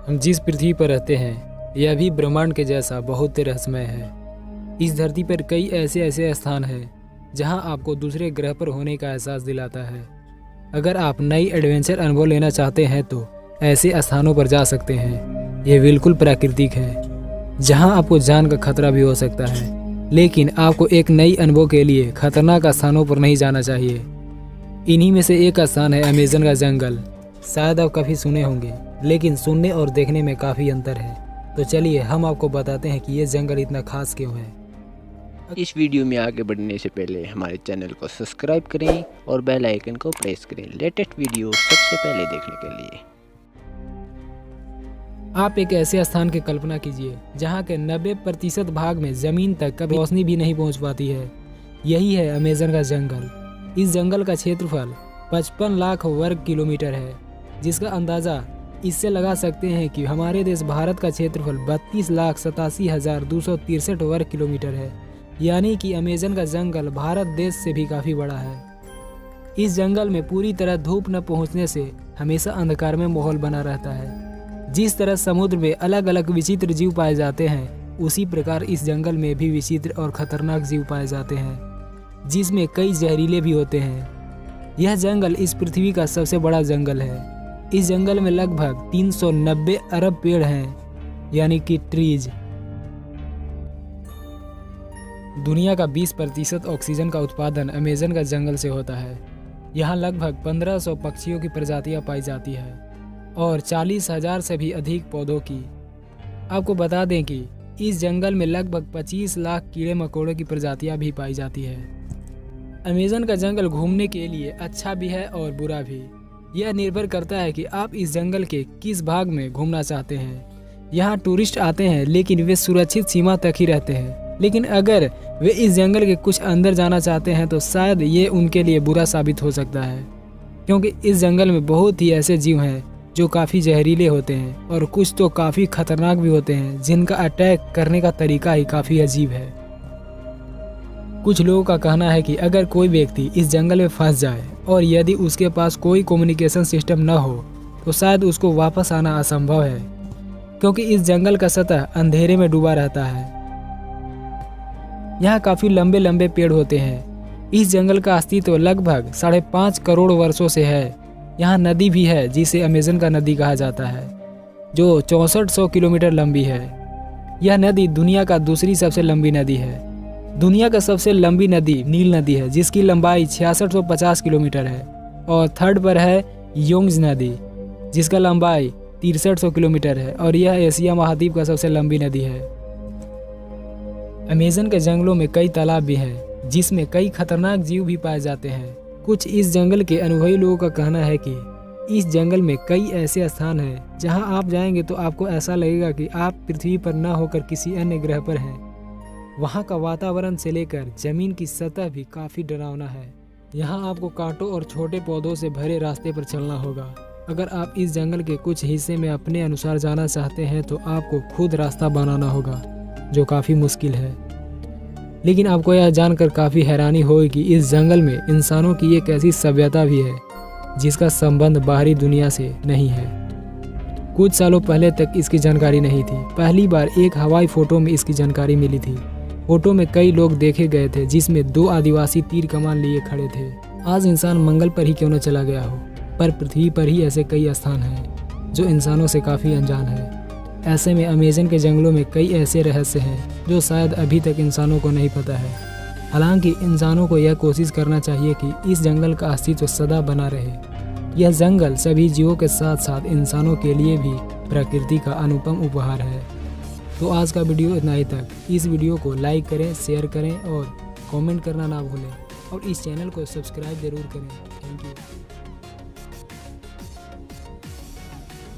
हम जिस पृथ्वी पर रहते हैं यह भी ब्रह्मांड के जैसा बहुत रहस्यमय है। इस धरती पर कई ऐसे स्थान हैं जहां आपको दूसरे ग्रह पर होने का एहसास दिलाता है। अगर आप नई एडवेंचर अनुभव लेना चाहते हैं तो ऐसे स्थानों पर जा सकते हैं। ये बिल्कुल प्राकृतिक है जहां आपको जान का खतरा भी हो सकता है, लेकिन आपको एक नई अनुभव के लिए खतरनाक स्थानों पर नहीं जाना चाहिए। इन्हीं में से एक स्थान है अमेज़न का जंगल। शायद आप काफ़ी सुने होंगे, लेकिन सुनने और देखने में काफ़ी अंतर है। तो चलिए हम आपको बताते हैं कि ये जंगल इतना खास क्यों है। इस वीडियो में आगे बढ़ने से पहले हमारे चैनल को सब्सक्राइब करें और बेल आइकन को प्रेस करें लेटेस्ट वीडियो सबसे पहले देखने के लिए। आप एक ऐसे स्थान की कल्पना कीजिए जहाँ के 90% भाग में ज़मीन तक कभी रोशनी भी नहीं पहुँच पाती है। यही है अमेज़न का जंगल। इस जंगल का क्षेत्रफल 55 लाख वर्ग किलोमीटर है, जिसका अंदाज़ा इससे लगा सकते हैं कि हमारे देश भारत का क्षेत्रफल 32,87,263 वर्ग किलोमीटर है। यानी कि अमेज़न का जंगल भारत देश से भी काफ़ी बड़ा है। इस जंगल में पूरी तरह धूप न पहुंचने से हमेशा अंधकार में माहौल बना रहता है। जिस तरह समुद्र में अलग अलग विचित्र जीव पाए जाते हैं, उसी प्रकार इस जंगल में भी विचित्र और खतरनाक जीव पाए जाते हैं, जिसमें कई जहरीले भी होते हैं। यह जंगल इस पृथ्वी का सबसे बड़ा जंगल है। इस जंगल में लगभग 390 अरब पेड़ हैं, यानी कि ट्रीज। दुनिया का 20% ऑक्सीजन का उत्पादन अमेज़न का जंगल से होता है। यहाँ लगभग 1500 पक्षियों की प्रजातियाँ पाई जाती है और 40,000 से भी अधिक पौधों की। आपको बता दें कि इस जंगल में लगभग 25 लाख कीड़े मकोड़ों की प्रजातियाँ भी पाई जाती है। अमेज़न का जंगल घूमने के लिए अच्छा भी है और बुरा भी। यह निर्भर करता है कि आप इस जंगल के किस भाग में घूमना चाहते हैं। यहाँ टूरिस्ट आते हैं, लेकिन वे सुरक्षित सीमा तक ही रहते हैं। लेकिन अगर वे इस जंगल के कुछ अंदर जाना चाहते हैं तो शायद ये उनके लिए बुरा साबित हो सकता है, क्योंकि इस जंगल में बहुत ही ऐसे जीव हैं जो काफ़ी जहरीले होते हैं और कुछ तो काफ़ी खतरनाक भी होते हैं, जिनका अटैक करने का तरीका ही काफ़ी अजीब है। कुछ लोगों का कहना है कि अगर कोई व्यक्ति इस जंगल में फंस जाए और यदि उसके पास कोई कम्युनिकेशन सिस्टम न हो तो शायद उसको वापस आना असंभव है, क्योंकि इस जंगल का सतह अंधेरे में डूबा रहता है। यहाँ काफ़ी लंबे लंबे पेड़ होते हैं। इस जंगल का अस्तित्व लगभग 5.5 करोड़ वर्षों से है। यहाँ नदी भी है जिसे अमेज़न का नदी कहा जाता है, जो 6400 किलोमीटर लंबी है। यह नदी दुनिया का दूसरी सबसे लंबी नदी है। दुनिया का सबसे लंबी नदी नील नदी है, जिसकी लंबाई 6650 किलोमीटर है, और थर्ड पर है योंग्स नदी, जिसका लंबाई 6300 किलोमीटर है, और यह एशिया महाद्वीप का सबसे लंबी नदी है। अमेज़न के जंगलों में कई तालाब भी हैं, जिसमें कई खतरनाक जीव भी पाए जाते हैं। कुछ इस जंगल के अनुभवी लोगों का कहना है कि इस जंगल में कई ऐसे स्थान हैं जहां आप जाएंगे तो आपको ऐसा लगेगा कि आप पृथ्वी पर न होकर किसी अन्य ग्रह पर हैं। वहाँ का वातावरण से लेकर जमीन की सतह भी काफ़ी डरावना है। यहाँ आपको कांटों और छोटे पौधों से भरे रास्ते पर चलना होगा। अगर आप इस जंगल के कुछ हिस्से में अपने अनुसार जाना चाहते हैं तो आपको खुद रास्ता बनाना होगा, जो काफ़ी मुश्किल है। लेकिन आपको यह जानकर काफ़ी हैरानी होगी कि इस जंगल में इंसानों की एक ऐसी सभ्यता भी है जिसका संबंध बाहरी दुनिया से नहीं है। कुछ सालों पहले तक इसकी जानकारी नहीं थी। पहली बार एक हवाई फोटो में इसकी जानकारी मिली थी। फोटो में कई लोग देखे गए थे, जिसमें 2 आदिवासी तीर कमान लिए खड़े थे। आज इंसान मंगल पर ही क्यों न चला गया हो, पर पृथ्वी पर ही ऐसे कई स्थान हैं जो इंसानों से काफ़ी अनजान है। ऐसे में अमेज़न के जंगलों में कई ऐसे रहस्य हैं जो शायद अभी तक इंसानों को नहीं पता है। हालांकि इंसानों को यह कोशिश करना चाहिए कि इस जंगल का अस्तित्व सदा बना रहे। यह जंगल सभी जीवों के साथ साथ इंसानों के लिए भी प्रकृति का अनुपम उपहार है। तो आज का वीडियो इतना ही तक। इस वीडियो को लाइक करें, शेयर करें और कमेंट करना ना भूलें, और इस चैनल को सब्सक्राइब जरूर करें। Thank you.